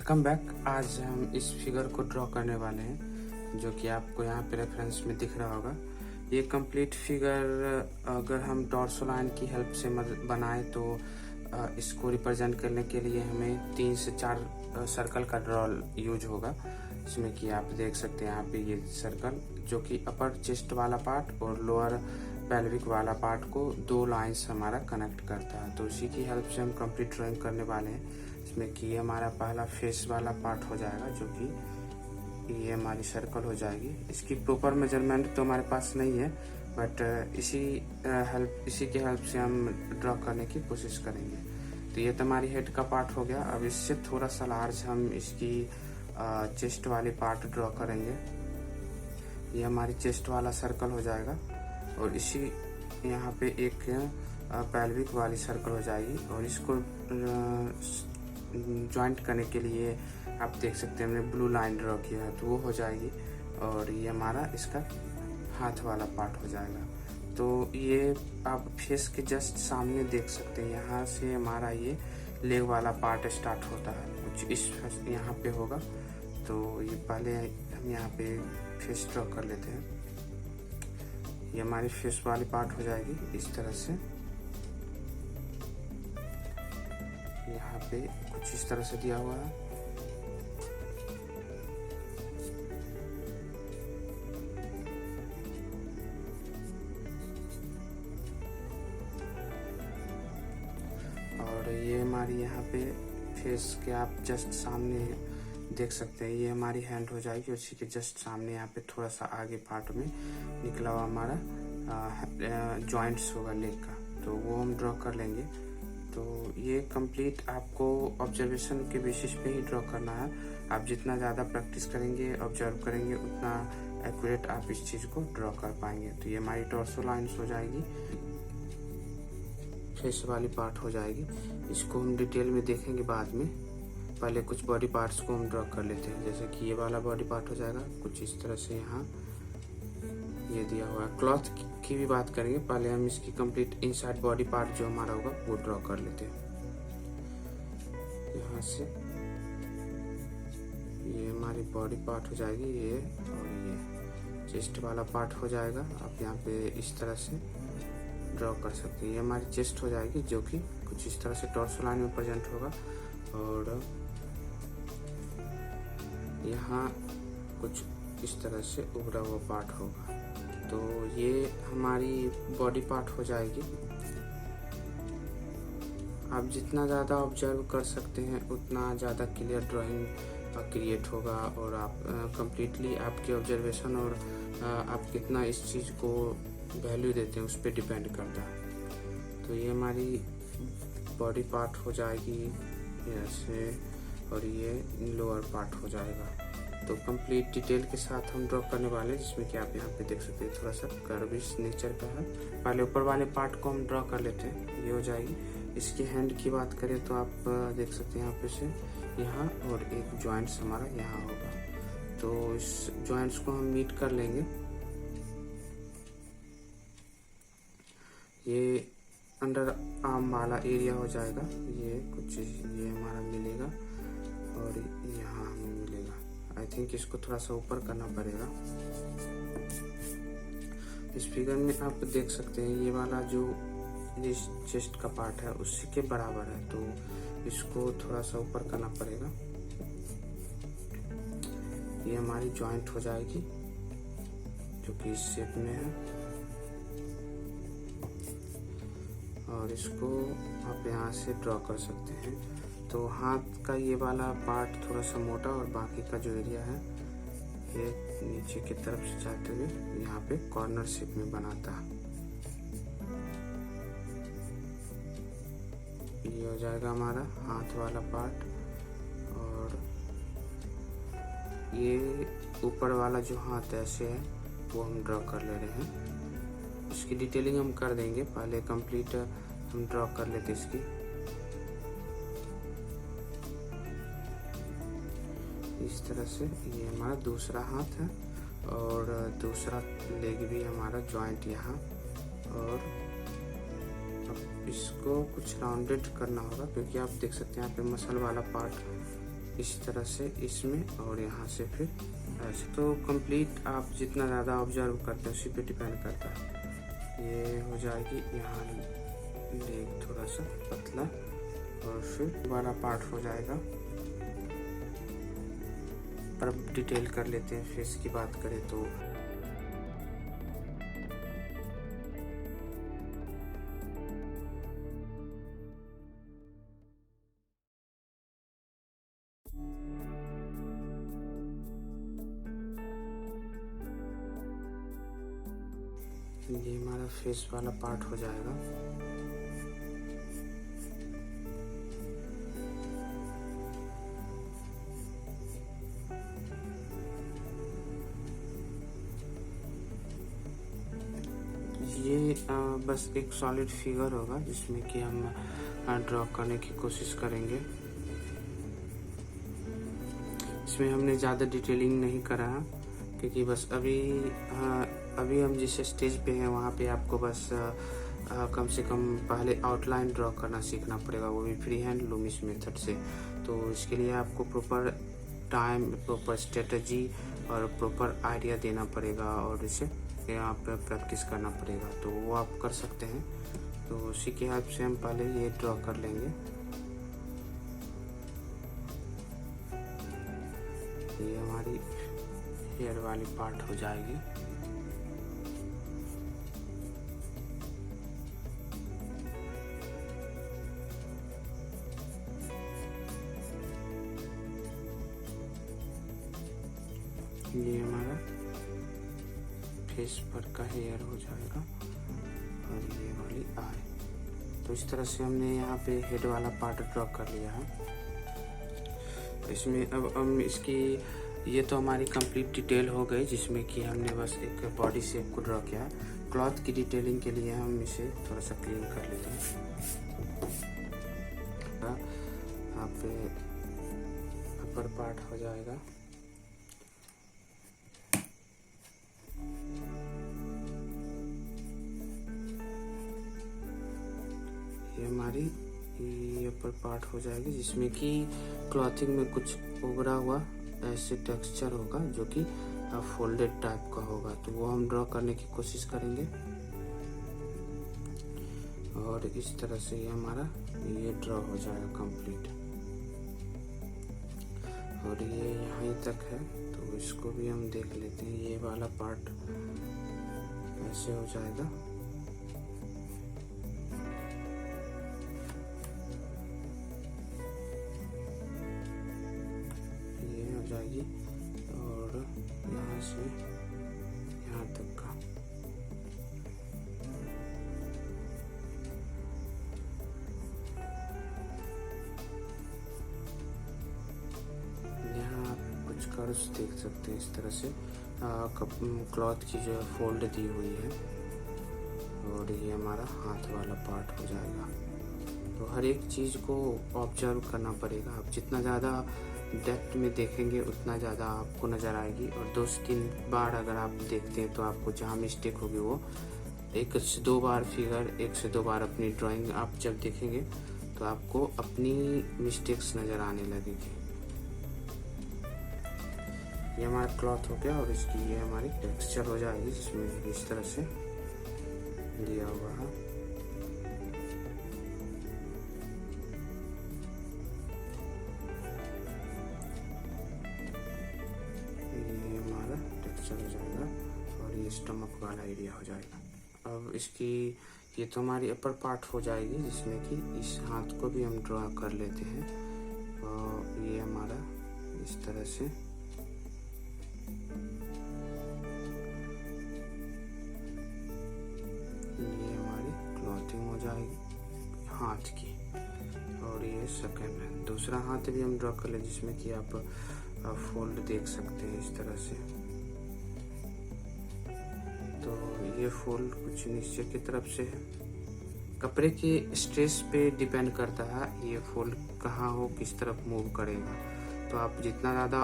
Welcome back. आज हम इस फिगर को ड्रॉ करने वाले हैं जो कि आपको यहाँ पे रेफरेंस में दिख रहा होगा। ये कंप्लीट फिगर अगर हम डॉर्सो लाइन की हेल्प से बनाएं तो इसको रिप्रेजेंट करने के लिए हमें 3 से 4 सर्कल का ड्रॉ यूज होगा। इसमें कि आप देख सकते हैं यहाँ पे ये सर्कल जो कि अपर चेस्ट वाला पार्ट और लोअर पेल्विक वाला पार्ट को 2 लाइंस हमारा कनेक्ट करता है। तो उसी की हेल्प से हम कंप्लीट ड्राइंग करने वाले हैं। इसमें कि ये हमारा पहला फेस वाला पार्ट हो जाएगा जो कि ये हमारी सर्कल हो जाएगी। इसकी प्रॉपर मेजरमेंट तो हमारे पास नहीं है, बट इसी के हेल्प से हम ड्रॉ करने की कोशिश करेंगे। तो ये तो हमारी हेड का पार्ट हो गया। अब इससे थोड़ा सा लार्ज हम इसकी चेस्ट वाली पार्ट ड्रॉ करेंगे। ये हमारी चेस्ट वाला सर्कल हो जाएगा और इसी यहाँ पे एक पेल्विक वाली सर्कल हो जाएगी और इसको जॉइंट करने के लिए आप देख सकते हैं हमने ब्लू लाइन ड्रॉ किया है तो वो हो जाएगी। और ये हमारा इसका हाथ वाला पार्ट हो जाएगा। तो ये आप फेस के जस्ट सामने देख सकते हैं, यहाँ से हमारा ये लेग वाला पार्ट स्टार्ट होता है, कुछ इस यहाँ पे होगा। तो ये पहले हम यहाँ पे फेस ड्रॉ कर लेते हैं। ये हमारी फेस वाली पार्ट हो जाएगी इस तरह से। यहाँ पे कुछ इस तरह से दिया हुआ है। और ये हमारी यहाँ पे फेस के आप जस्ट सामने देख सकते हैं, ये हमारी हैंड हो जाएगी। उसी के जस्ट सामने यहाँ पे थोड़ा सा आगे पार्ट में निकला हुआ हमारा जॉइंट्स होगा लेग का, तो वो हम ड्रॉ कर लेंगे। तो ये कंप्लीट आपको ऑब्जर्वेशन के बेसिस पे ही ड्रॉ करना है। आप जितना ज़्यादा प्रैक्टिस करेंगे, ऑब्जर्व करेंगे, उतना एक्यूरेट आप इस चीज़ को ड्रॉ कर पाएंगे। तो ये हमारी टॉर्सो लाइन्स हो जाएगी, फेस वाली पार्ट हो जाएगी। इसको हम डिटेल में देखेंगे बाद में। पहले कुछ बॉडी पार्ट्स को हम ड्रॉ कर लेते हैं। जैसे कि ये वाला बॉडी पार्ट हो जाएगा कुछ इस तरह से, यहाँ ये दिया हुआ है। क्लॉथ की भी बात करेंगे, पहले हम इसकी कंप्लीट इनसाइड बॉडी पार्ट जो हमारा होगा वो ड्रॉ कर लेते हैं। यहाँ से ये हमारी बॉडी पार्ट हो जाएगी, ये और ये चेस्ट वाला पार्ट हो जाएगा। आप यहाँ पे इस तरह से ड्रॉ कर सकते हैं। ये हमारी चेस्ट हो जाएगी जो कि कुछ इस तरह से टॉर्सो लाइन में प्रेजेंट होगा। और यहाँ कुछ इस तरह से उभरा हुआ पार्ट होगा। तो ये हमारी बॉडी पार्ट हो जाएगी। आप जितना ज़्यादा ऑब्जर्व कर सकते हैं उतना ज़्यादा क्लियर ड्राइंग क्रिएट होगा और आप कंप्लीटली आपके ऑब्जर्वेशन और आप कितना इस चीज़ को वैल्यू देते हैं उस पर डिपेंड करता है। तो ये हमारी बॉडी पार्ट हो जाएगी ऐसे, और ये लोअर पार्ट हो जाएगा। तो कंप्लीट डिटेल के साथ हम ड्रॉ करने वाले हैं, जिसमें कि आप यहाँ पे देख सकते हैं थोड़ा सा कर्विश नेचर का है। पहले ऊपर वाले पार्ट को हम ड्रॉ कर लेते हैं, ये हो जाएगी। इसकी हैंड की बात करें तो आप देख सकते हैं यहाँ पे से यहाँ, और एक जॉइंट्स हमारा यहाँ होगा। तो इस जॉइंट्स को हम मीट कर लेंगे। ये अंडर आर्म वाला एरिया हो जाएगा, ये कुछ ये हमारा मिलेगा और यहाँ हमें मिलेगा। आई थिंक इसको थोड़ा सा ऊपर करना पड़ेगा। इस फिगर में आप देख सकते हैं ये वाला जो जिस चेस्ट का पार्ट है उसी के बराबर है, तो इसको थोड़ा सा ऊपर करना पड़ेगा। ये हमारी जॉइंट हो जाएगी जो कि इस शेप में है। और इसको आप यहाँ से ड्रॉ कर सकते हैं। तो हाथ का ये वाला पार्ट थोड़ा सा मोटा और बाकी का जो एरिया है ये नीचे की तरफ से जाते हुए यहाँ पे कॉर्नर शेप में बनाता है। ये हो जाएगा हमारा हाथ वाला पार्ट। और ये ऊपर वाला जो हाथ ऐसे है वो हम ड्रॉ कर ले रहे हैं। इसकी डिटेलिंग हम कर देंगे, पहले कंप्लीट हम ड्रॉ कर लेते इसकी। इस तरह से ये हमारा दूसरा हाथ है और दूसरा लेग भी हमारा जॉइंट यहाँ। और अब इसको कुछ राउंडेड करना होगा क्योंकि आप देख सकते हैं यहाँ पे मसल वाला पार्ट इस तरह से इसमें और यहाँ से फिर ऐसे। तो कंप्लीट आप जितना ज़्यादा ऑब्जर्व करते हैं उसी पे डिपेंड करता है। ये हो जाएगी यहाँ लेग थोड़ा सा पतला और फिर बड़ा पार्ट हो जाएगा। पर डिटेल कर लेते हैं। फेस की बात करें तो ये हमारा फेस वाला पार्ट हो जाएगा। ये बस एक सॉलिड फिगर होगा जिसमें कि हम ड्रॉ करने की कोशिश करेंगे। इसमें हमने ज़्यादा डिटेलिंग नहीं करा है क्योंकि बस अभी हम जिस स्टेज पे हैं वहाँ पे आपको बस कम से कम पहले आउटलाइन ड्रॉ करना सीखना पड़ेगा, वो भी फ्री हैंड लूमिस मेथड से। तो इसके लिए आपको प्रॉपर टाइम, प्रॉपर स्ट्रेटजी और प्रॉपर आइडिया देना पड़ेगा और इसे यहाँ पे प्रैक्टिस करना पड़ेगा। तो वो आप कर सकते हैं। तो उसी की हेल्प से हम पहले ये ड्रॉ कर लेंगे। ये हमारी हेयर वाली पार्ट हो जाएगी। ये हमारा फेस पर का हेयर हो जाएगा और ये वाली आई। तो इस तरह से हमने यहाँ पे हेड वाला पार्ट ड्रॉ कर लिया है। इसमें अब हम इसकी ये तो हमारी कंप्लीट डिटेल हो गई जिसमें कि हमने बस एक बॉडी शेप को ड्रॉ किया। क्लॉथ की डिटेलिंग के लिए हम इसे थोड़ा सा क्लीन कर लेते हैं। यहाँ पे अपर पार्ट हो जाएगा। ये हमारी अपर पार्ट हो जाएगी जिसमें कि क्लॉथिंग में कुछ उभरा हुआ ऐसे टेक्सचर होगा जो कि फोल्डेड टाइप का होगा। तो वो हम ड्रॉ करने की कोशिश करेंगे और इस तरह से ये हमारा ये ड्रॉ हो जाएगा कंप्लीट। और ये यहाँ तक है तो इसको भी हम देख लेते हैं। ये वाला पार्ट ऐसे हो जाएगा। जाएगी और यहाँ से यहाँ तक का यहाँ आप कुछ कर्व्स देख सकते हैं। इस तरह से क्लॉथ की जो फोल्ड दी हुई है और ये हमारा हाथ वाला पार्ट हो जाएगा। तो हर एक चीज़ को ऑब्जर्व करना पड़ेगा। आप जितना ज़्यादा डेप्थ में देखेंगे उतना ज़्यादा आपको नज़र आएगी। और 2-3 बार अगर आप देखते हैं तो आपको जहाँ मिस्टेक होगी वो 1 से 2 बार फिगर, 1 से 2 बार अपनी ड्राइंग आप जब देखेंगे तो आपको अपनी मिस्टेक्स नज़र आने लगेगी। ये हमारा क्लॉथ हो गया और इसकी ये हमारी टेक्सचर हो जाएगी जिसमें इस तरह से दिया हुआ है। हो जाएगा और ये स्टमक वाला एरिया हो जाएगा। अब इसकी ये तो हमारी अपर पार्ट हो जाएगी जिसमें कि इस हाथ को भी हम ड्रॉ कर लेते हैं। और ये हमारा इस तरह से ये हमारी क्लॉथिंग हो जाएगी हाथ की। और ये सेकंड है। दूसरा हाथ भी हम ड्रॉ कर ले जिसमें कि आप फोल्ड देख सकते हैं इस तरह से। तो ये फोल्ड कुछ नीचे की तरफ से है। कपड़े के स्ट्रेस पे डिपेंड करता है ये फोल्ड कहाँ हो, किस तरफ मूव करेगा। तो आप जितना ज़्यादा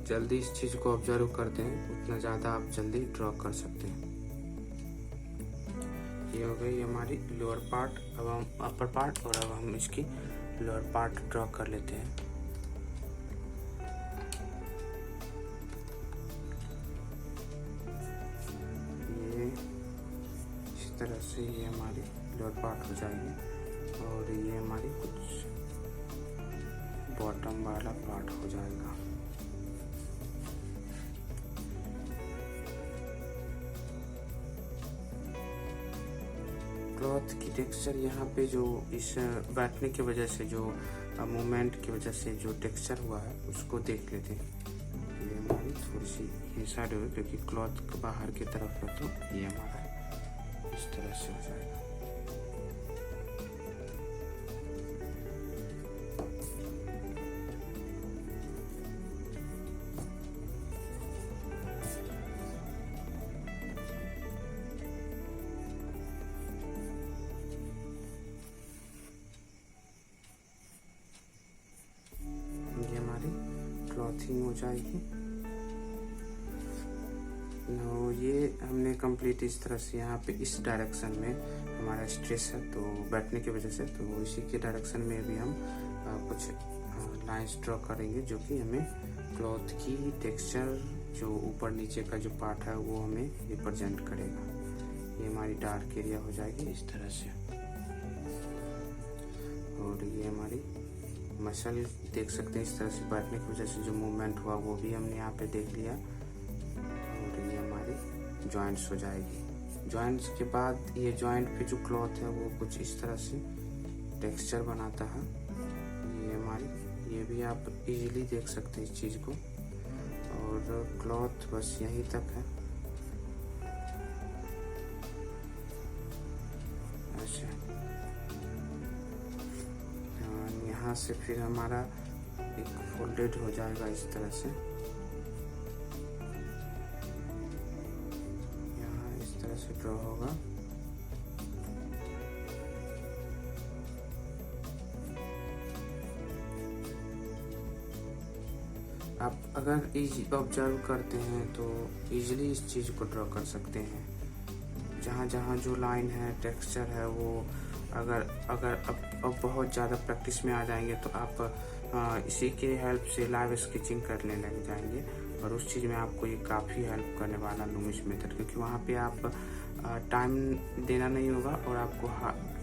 जल्दी इस चीज़ को ऑब्जर्व करते हैं उतना ज़्यादा आप जल्दी ड्रॉ कर सकते हैं। ये हो गई हमारी लोअर पार्ट। अब हम अपर पार्ट और अब हम इसकी लोअर पार्ट ड्रॉ कर लेते हैं। तरह से ये हमारी लोअर पार्ट हो जाएगी और ये हमारी कुछ बॉटम वाला पार्ट हो जाएगा। क्लॉथ की टेक्सचर यहाँ पे जो इस बैठने की वजह से जो मूवमेंट की वजह से जो टेक्सचर हुआ है उसको देख लेते हैं। ये हमारी थोड़ी सी ये साइड हो, क्योंकि क्लॉथ बाहर की तरफ है तो ये हमारा इस तरह से हो जाएगा। ये हमारी क्लॉथिंग हो जाएगी। ये हमने कंप्लीट इस तरह से यहाँ पे इस डायरेक्शन में हमारा स्ट्रेस है तो बैठने की वजह से, तो इसी के डायरेक्शन में भी हम कुछ लाइंस ड्रॉ करेंगे जो कि हमें क्लॉथ की टेक्सचर जो ऊपर नीचे का जो पार्ट है वो हमें रिप्रेजेंट करेगा। ये हमारी डार्क एरिया हो जाएगी इस तरह से। और ये हमारी मसल देख सकते हैं इस तरह से बैठने की वजह से जो मूवमेंट हुआ वो भी हमने यहाँ पे देख लिया। और ये हमारी जॉइंट्स हो जाएगी। जॉइंट्स के बाद ये जॉइंट पे जो क्लॉथ है वो कुछ इस तरह से टेक्सचर बनाता है। ये हमारी ये भी आप इजीली देख सकते हैं इस चीज़ को। और क्लॉथ बस यहीं तक है। अच्छा, यहाँ से फिर हमारा एक फोल्डेड हो जाएगा इस तरह से। यहाँ इस तरह से ड्रॉ होगा। आप अगर इजी ऑब्जर्व करते हैं तो इजीली इस चीज़ को ड्रॉ कर सकते हैं। जहाँ जहाँ जो लाइन है टेक्सचर है वो अगर अब बहुत ज़्यादा प्रैक्टिस में आ जाएंगे तो आप इसी के हेल्प से लाइव स्केचिंग करने लग जाएंगे। और उस चीज़ में आपको ये काफ़ी हेल्प करने वाला लूमिस मेथड, क्योंकि वहाँ पे आप टाइम देना नहीं होगा और आपको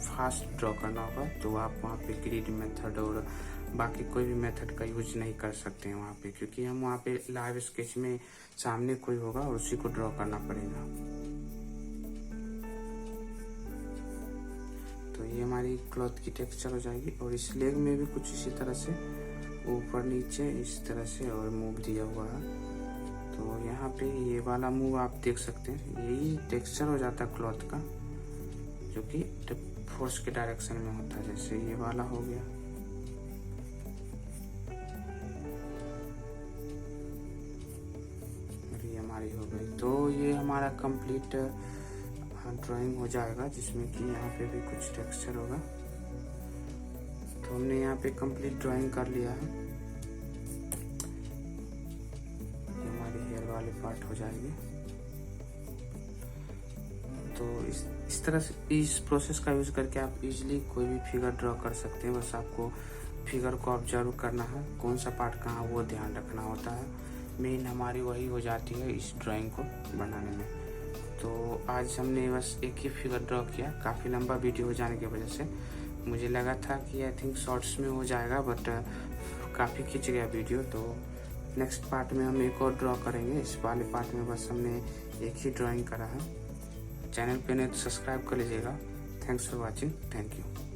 फास्ट ड्रॉ करना होगा। तो आप वहाँ पे ग्रिड मेथड और बाकी कोई भी मेथड का यूज नहीं कर सकते हैं वहाँ पे, क्योंकि हम वहाँ पे लाइव स्केच में सामने कोई होगा और उसी को ड्रॉ करना पड़ेगा। तो ये हमारी क्लॉथ की टेक्सचर हो जाएगी। और इस लेग में भी कुछ इसी तरह से ऊपर नीचे इस तरह से और मूव दिया हुआ है। तो यहाँ पे ये वाला मूव आप देख सकते हैं, यही टेक्सचर हो जाता है क्लॉथ का, जो कि फोर्स के डायरेक्शन में होता है। जैसे ये वाला हो गया। और ये हमारी हो गई। तो ये हमारा कंप्लीट ड्राइंग हो जाएगा, जिसमें कि यहाँ पे भी कुछ टेक्सचर होगा। तो हमने यहाँ पे कंप्लीट ड्राइंग कर लिया है। ये हमारे हेयर वाले पार्ट हो जाएंगे। तो इस तरह से इस प्रोसेस का यूज करके आप इजीली कोई भी फिगर ड्रॉ कर सकते हैं। बस आपको फिगर को ऑब्जर्व करना है, कौन सा पार्ट कहाँ वो ध्यान रखना होता है। मेन हमारी वही हो जाती है इस ड्राइंग को बनाने में। तो आज हमने बस एक ही फिगर ड्रॉ किया। काफ़ी लंबा वीडियो हो जाने की वजह से मुझे लगा था कि आई थिंक शॉर्ट्स में हो जाएगा, बट काफ़ी खिंच गया वीडियो। तो नेक्स्ट पार्ट में हम एक और ड्रॉ करेंगे। इस वाले पार्ट में बस हमने एक ही ड्राइंग करा है। चैनल पे नहीं तो सब्सक्राइब कर लीजिएगा। Thanks for watching. Thank you.